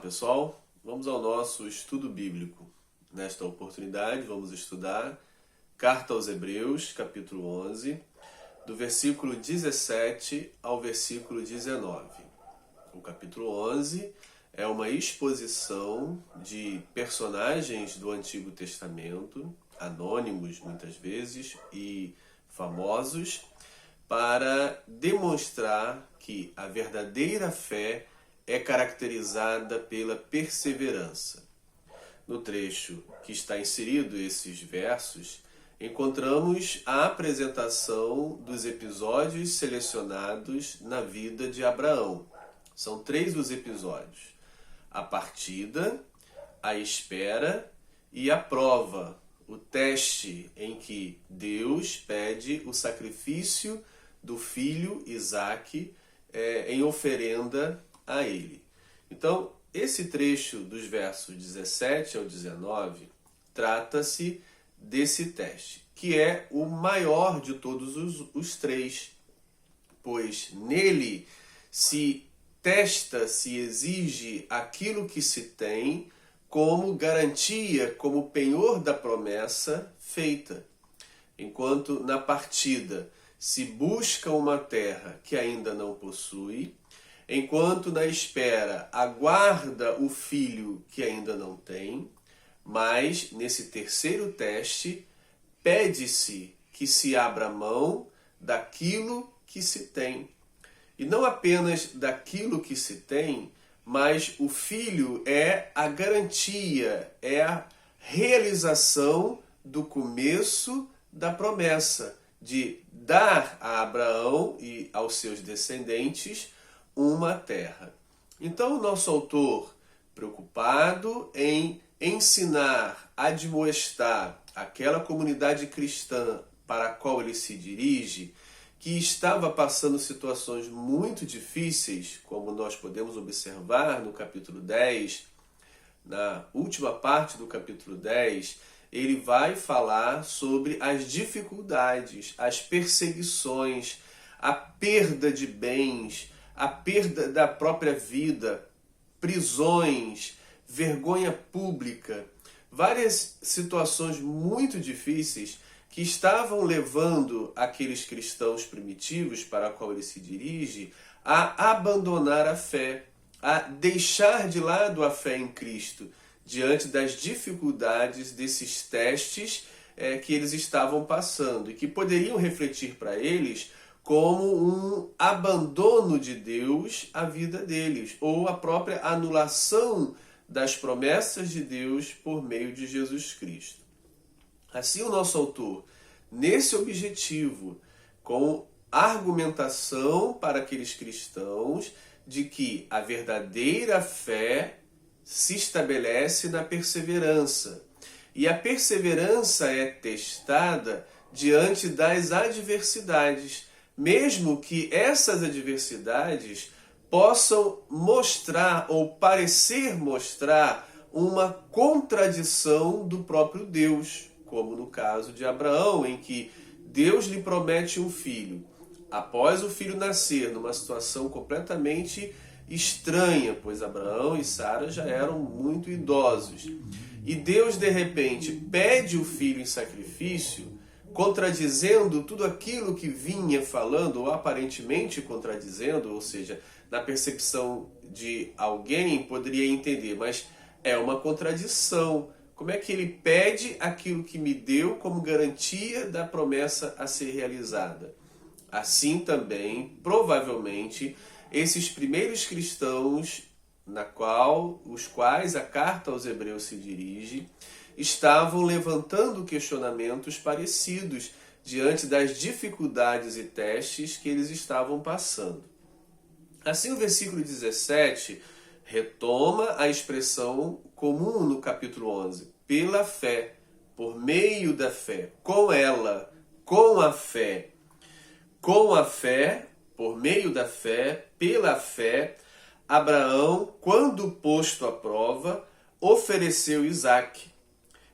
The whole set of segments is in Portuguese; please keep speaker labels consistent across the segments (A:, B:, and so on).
A: pessoal, vamos ao nosso estudo bíblico. Nesta oportunidade vamos estudar Carta aos Hebreus, capítulo 11, do versículo 17 ao versículo 19. O capítulo 11 é uma exposição de personagens do Antigo Testamento, anônimos muitas vezes e famosos, para demonstrar que a verdadeira fé é caracterizada pela perseverança. No trecho que está inserido esses versos, encontramos a apresentação dos episódios selecionados na vida de Abraão. São 3 os episódios: a partida, a espera e a prova, o teste em que Deus pede o sacrifício do filho Isaque em oferenda a ele. Então, esse trecho dos versos 17 ao 19 trata-se desse teste, que é o maior de todos os 3, pois nele se testa, se exige aquilo que se tem como garantia, como penhor da promessa feita. Enquanto na partida se busca uma terra que ainda não possui, enquanto na espera aguarda o filho que ainda não tem, mas nesse terceiro teste pede-se que se abra mão daquilo que se tem. E não apenas daquilo que se tem, mas o filho é a garantia, é a realização do começo da promessa de dar a Abraão e aos seus descendentes uma terra. Então o nosso autor, preocupado em ensinar, admoestar aquela comunidade cristã para a qual ele se dirige, que estava passando situações muito difíceis, como nós podemos observar no capítulo 10, na última parte do capítulo 10, ele vai falar sobre as dificuldades, as perseguições, a perda de bens, a perda da própria vida, prisões, vergonha pública, várias situações muito difíceis que estavam levando aqueles cristãos primitivos para a qual ele se dirige a abandonar a fé, a deixar de lado a fé em Cristo, diante das dificuldades desses testes que eles estavam passando e que poderiam refletir para eles como um abandono de Deus à vida deles, ou a própria anulação das promessas de Deus por meio de Jesus Cristo. Assim, o nosso autor, nesse objetivo, com argumentação para aqueles cristãos de que a verdadeira fé se estabelece na perseverança. E a perseverança é testada diante das adversidades, mesmo que essas adversidades possam mostrar ou parecer mostrar uma contradição do próprio Deus, como no caso de Abraão, em que Deus lhe promete um filho. Após o filho nascer, numa situação completamente estranha, pois Abraão e Sara já eram muito idosos, e Deus de repente pede o filho em sacrifício, contradizendo tudo aquilo que vinha falando, ou aparentemente contradizendo, ou seja, na percepção de alguém poderia entender, mas é uma contradição. Como é que ele pede aquilo que me deu como garantia da promessa a ser realizada? Assim também, provavelmente, esses primeiros cristãos, os quais a carta aos Hebreus se dirige, estavam levantando questionamentos parecidos diante das dificuldades e testes que eles estavam passando. Assim, o versículo 17 retoma a expressão comum no capítulo 11, pela fé, por meio da fé, com ela, com a fé, por meio da fé, pela fé, Abraão, quando posto à prova, ofereceu Isaque.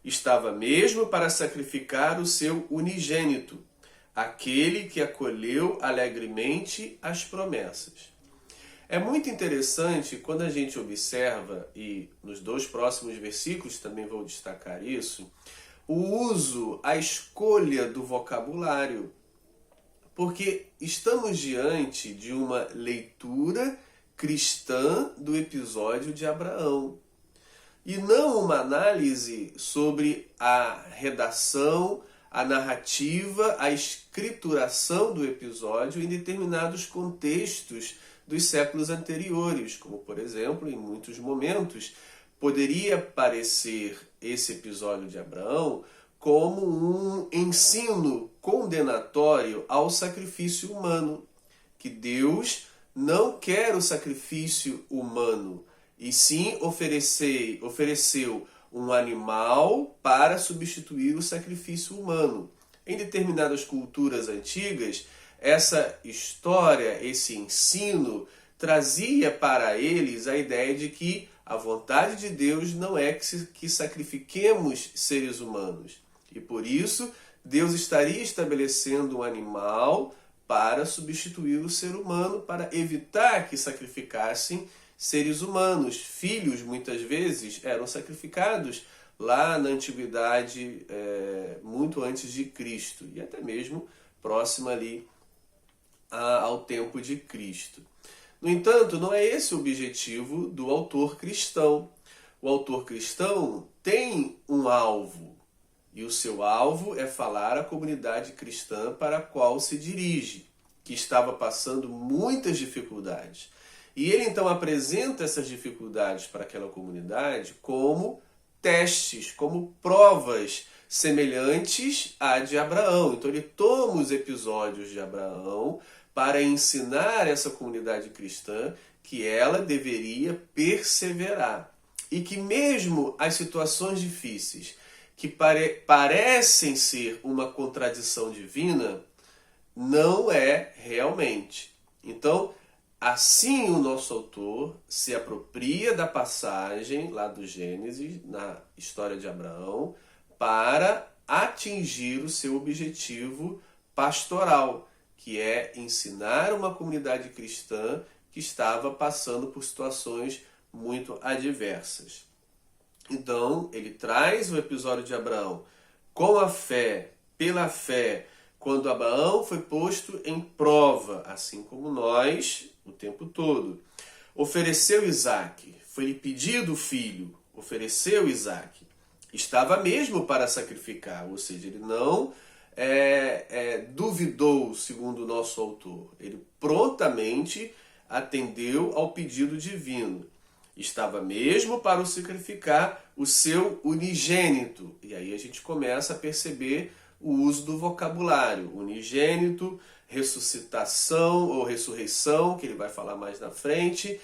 A: Estava mesmo para sacrificar o seu unigênito, aquele que acolheu alegremente as promessas. É muito interessante quando a gente observa, e nos 2 próximos versículos também vou destacar isso, o uso, a escolha do vocabulário. Porque estamos diante de uma leitura cristã do episódio de Abraão. E não uma análise sobre a redação, a narrativa, a escrituração do episódio em determinados contextos dos séculos anteriores, como, por exemplo, em muitos momentos, poderia parecer esse episódio de Abraão como um ensino condenatório ao sacrifício humano, que Deus não quer o sacrifício humano, e sim ofereceu um animal para substituir o sacrifício humano. Em determinadas culturas antigas, essa história, esse ensino, trazia para eles a ideia de que a vontade de Deus não é que sacrifiquemos seres humanos. E por isso, Deus estaria estabelecendo um animal para substituir o ser humano, para evitar que sacrificassem seres humanos. Filhos, muitas vezes, eram sacrificados lá na antiguidade, muito antes de Cristo, e até mesmo próxima ali ao tempo de Cristo. No entanto, não é esse o objetivo do autor cristão. O autor cristão tem um alvo, e o seu alvo é falar à comunidade cristã para a qual se dirige, que estava passando muitas dificuldades. E ele então apresenta essas dificuldades para aquela comunidade como testes, como provas semelhantes à de Abraão. Então ele toma os episódios de Abraão para ensinar essa comunidade cristã que ela deveria perseverar. E que mesmo as situações difíceis, que parecem ser uma contradição divina, não é realmente. Então, assim o nosso autor se apropria da passagem lá do Gênesis, na história de Abraão, para atingir o seu objetivo pastoral, que é ensinar uma comunidade cristã que estava passando por situações muito adversas. Então, ele traz o episódio de Abraão com a fé, pela fé, quando Abraão foi posto em prova, assim como nós, o tempo todo. Ofereceu Isaque, foi-lhe pedido o filho, ofereceu Isaque. Estava mesmo para sacrificar, ou seja, ele não duvidou, segundo o nosso autor. Ele prontamente atendeu ao pedido divino. Estava mesmo para o sacrificar o seu unigênito. E aí a gente começa a perceber o uso do vocabulário. Unigênito, ressuscitação ou ressurreição, que ele vai falar mais na frente,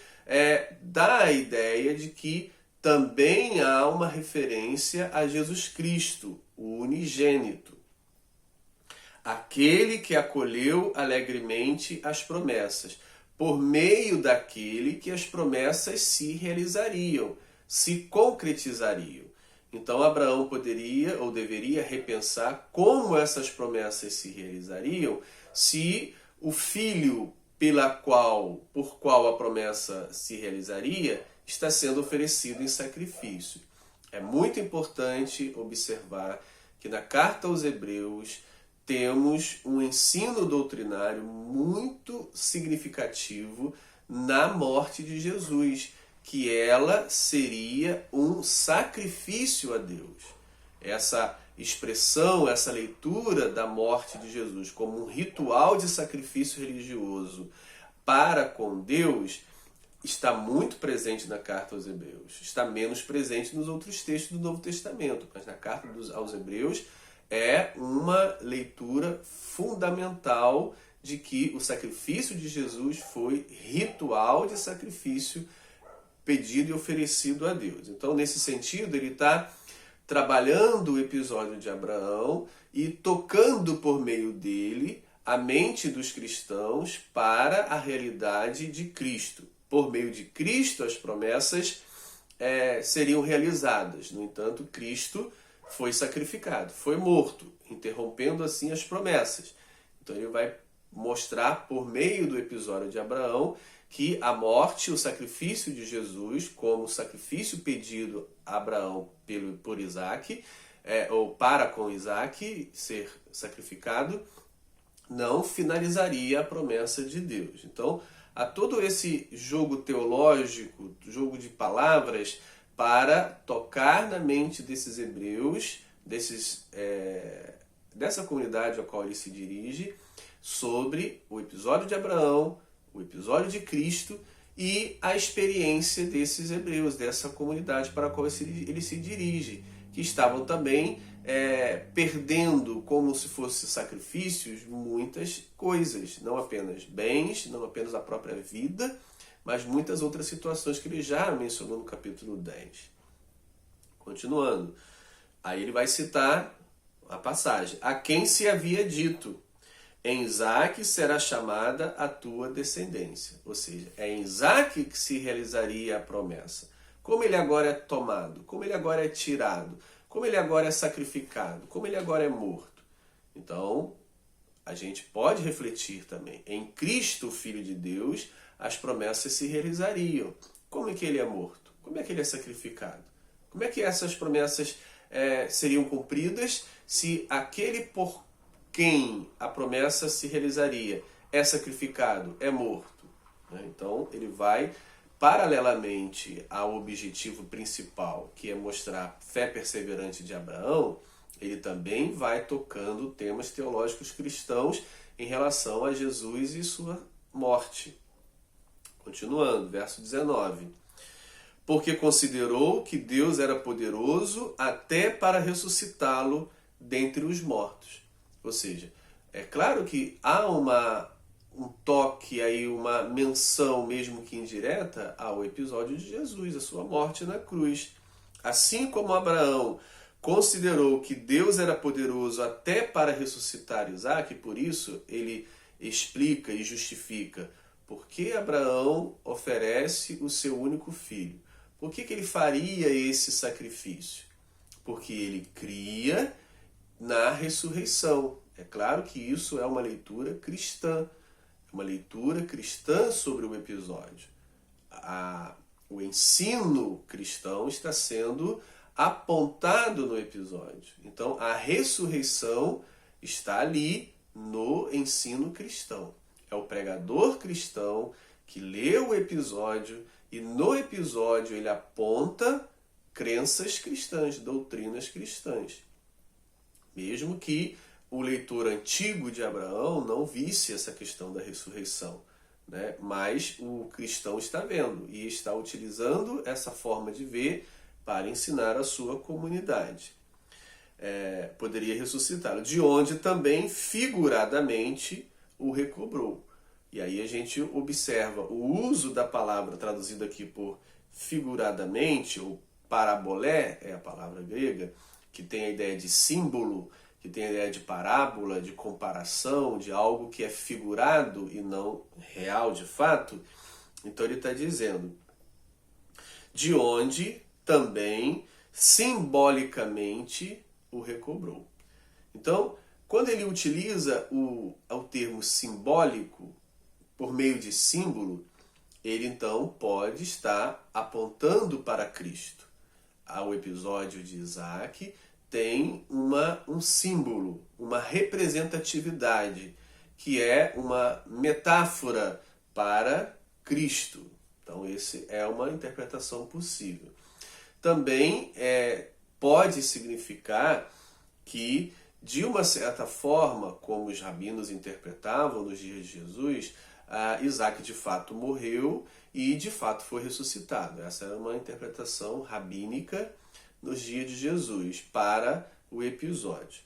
A: dá a ideia de que também há uma referência a Jesus Cristo, o unigênito. Aquele que acolheu alegremente as promessas, por meio daquele que as promessas se realizariam, se concretizariam. Então Abraão poderia ou deveria repensar como essas promessas se realizariam se o filho por qual a promessa se realizaria está sendo oferecido em sacrifício. É muito importante observar que na carta aos Hebreus temos um ensino doutrinário muito significativo na morte de Jesus, que ela seria um sacrifício a Deus. Essa expressão, essa leitura da morte de Jesus como um ritual de sacrifício religioso para com Deus está muito presente na carta aos Hebreus. Está menos presente nos outros textos do Novo Testamento, mas na carta aos Hebreus é uma leitura fundamental de que o sacrifício de Jesus foi ritual de sacrifício pedido e oferecido a Deus. Então, nesse sentido, ele está trabalhando o episódio de Abraão e tocando por meio dele a mente dos cristãos para a realidade de Cristo. Por meio de Cristo, as promessas seriam realizadas. No entanto, Cristo foi sacrificado, foi morto, interrompendo assim as promessas. Então ele vai mostrar por meio do episódio de Abraão que a morte, o sacrifício de Jesus, como o sacrifício pedido a Abraão por Isaac, ou para com Isaac ser sacrificado, não finalizaria a promessa de Deus. Então, há todo esse jogo teológico, jogo de palavras, para tocar na mente desses hebreus, dessa comunidade a qual ele se dirige, sobre o episódio de Abraão, o episódio de Cristo e a experiência desses hebreus, dessa comunidade para a qual ele se dirige, que estavam também perdendo, como se fossem sacrifícios, muitas coisas, não apenas bens, não apenas a própria vida, mas muitas outras situações que ele já mencionou no capítulo 10. Continuando, aí ele vai citar a passagem: a quem se havia dito, em Isaac será chamada a tua descendência. Ou seja, é em Isaac que se realizaria a promessa. Como ele agora é tomado, como ele agora é tirado, como ele agora é sacrificado, como ele agora é morto. Então, a gente pode refletir também. Em Cristo, o Filho de Deus, as promessas se realizariam. Como é que ele é morto? Como é que ele é sacrificado? Como é que essas promessas seriam cumpridas se aquele por quem a promessa se realizaria é sacrificado, é morto? Então, ele vai, paralelamente ao objetivo principal, que é mostrar a fé perseverante de Abraão, ele também vai tocando temas teológicos cristãos em relação a Jesus e sua morte. Continuando, verso 19. Porque considerou que Deus era poderoso até para ressuscitá-lo dentre os mortos. Ou seja, é claro que há um toque aí, uma menção, mesmo que indireta, ao episódio de Jesus, a sua morte na cruz. Assim como Abraão considerou que Deus era poderoso até para ressuscitar Isaac, por isso ele explica e justifica por que Abraão oferece o seu único filho. Por que ele faria esse sacrifício? Porque ele cria na ressurreição. É claro que isso é uma leitura cristã, sobre o episódio. O ensino cristão está sendo apontado no episódio. Então, a ressurreição está ali no ensino cristão. É o pregador cristão que lê o episódio e no episódio ele aponta crenças cristãs, doutrinas cristãs. Mesmo que o leitor antigo de Abraão não visse essa questão da ressurreição, né? Mas o cristão está vendo e está utilizando essa forma de ver para ensinar a sua comunidade. Poderia ressuscitá-lo, de onde também figuradamente o recobrou. E aí a gente observa o uso da palavra traduzida aqui por figuradamente, ou parabolé, é a palavra grega, que tem a ideia de símbolo, que tem a ideia de parábola, de comparação, de algo que é figurado e não real de fato. Então ele está dizendo, de onde também simbolicamente o recobrou. Então, quando ele utiliza o termo simbólico, por meio de símbolo, ele então pode estar apontando para Cristo. Ao episódio de Isaac tem um símbolo, uma representatividade, que é uma metáfora para Cristo. Então, essa é uma interpretação possível. Também pode significar que, de uma certa forma, como os rabinos interpretavam nos dias de Jesus, Isaac de fato morreu e de fato foi ressuscitado. Essa era uma interpretação rabínica nos dias de Jesus para o episódio.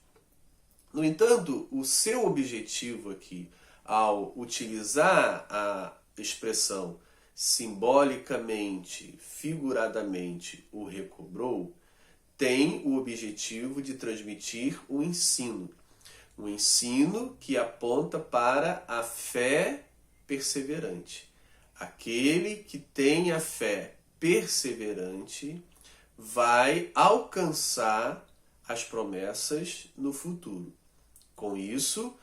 A: No entanto, o seu objetivo aqui, ao utilizar a expressão simbolicamente, figuradamente o recobrou, tem o objetivo de transmitir um ensino que aponta para a fé perseverante. Aquele que tem a fé perseverante vai alcançar as promessas no futuro. Com isso,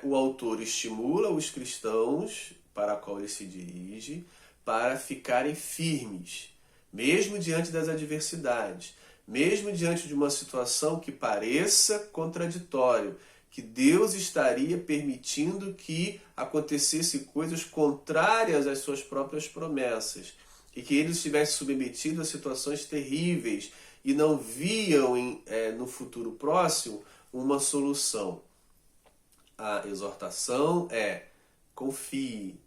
A: o autor estimula os cristãos para a qual ele se dirige, para ficarem firmes, mesmo diante das adversidades, mesmo diante de uma situação que pareça contraditória, que Deus estaria permitindo que acontecesse coisas contrárias às suas próprias promessas, e que eles estivessem submetidos a situações terríveis e não viam no futuro próximo uma solução. A exortação é: confie,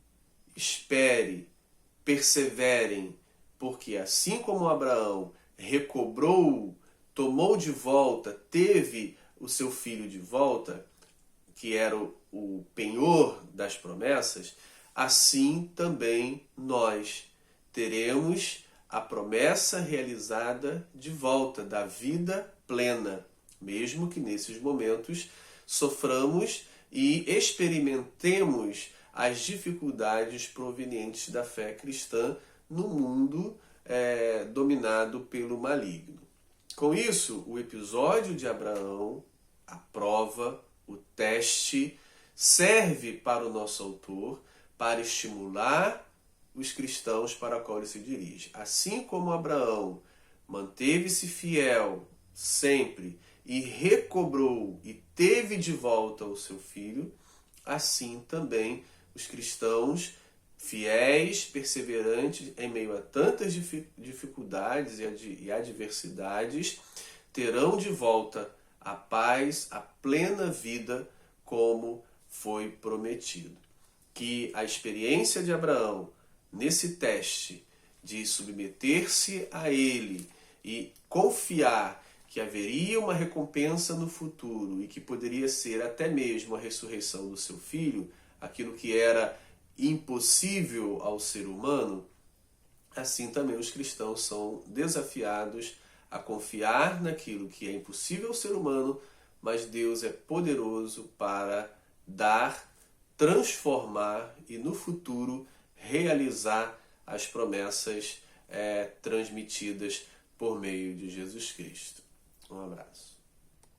A: espere, perseverem, porque assim como Abraão recobrou, tomou de volta, teve o seu filho de volta, que era o penhor das promessas, assim também nós teremos a promessa realizada de volta da vida plena, mesmo que nesses momentos soframos e experimentemos as dificuldades provenientes da fé cristã no mundo dominado pelo maligno. Com isso, o episódio de Abraão, a prova, o teste, serve para o nosso autor para estimular os cristãos para a qual ele se dirige. Assim como Abraão manteve-se fiel sempre e recobrou e teve de volta o seu filho, assim também os cristãos fiéis, perseverantes em meio a tantas dificuldades e adversidades, terão de volta a paz, a plena vida como foi prometido. Que a experiência de Abraão nesse teste de submeter-se a ele e confiar que haveria uma recompensa no futuro e que poderia ser até mesmo a ressurreição do seu filho, aquilo que era impossível ao ser humano, assim também os cristãos são desafiados a confiar naquilo que é impossível ao ser humano, mas Deus é poderoso para dar, transformar e no futuro realizar as promessas transmitidas por meio de Jesus Cristo. Um abraço.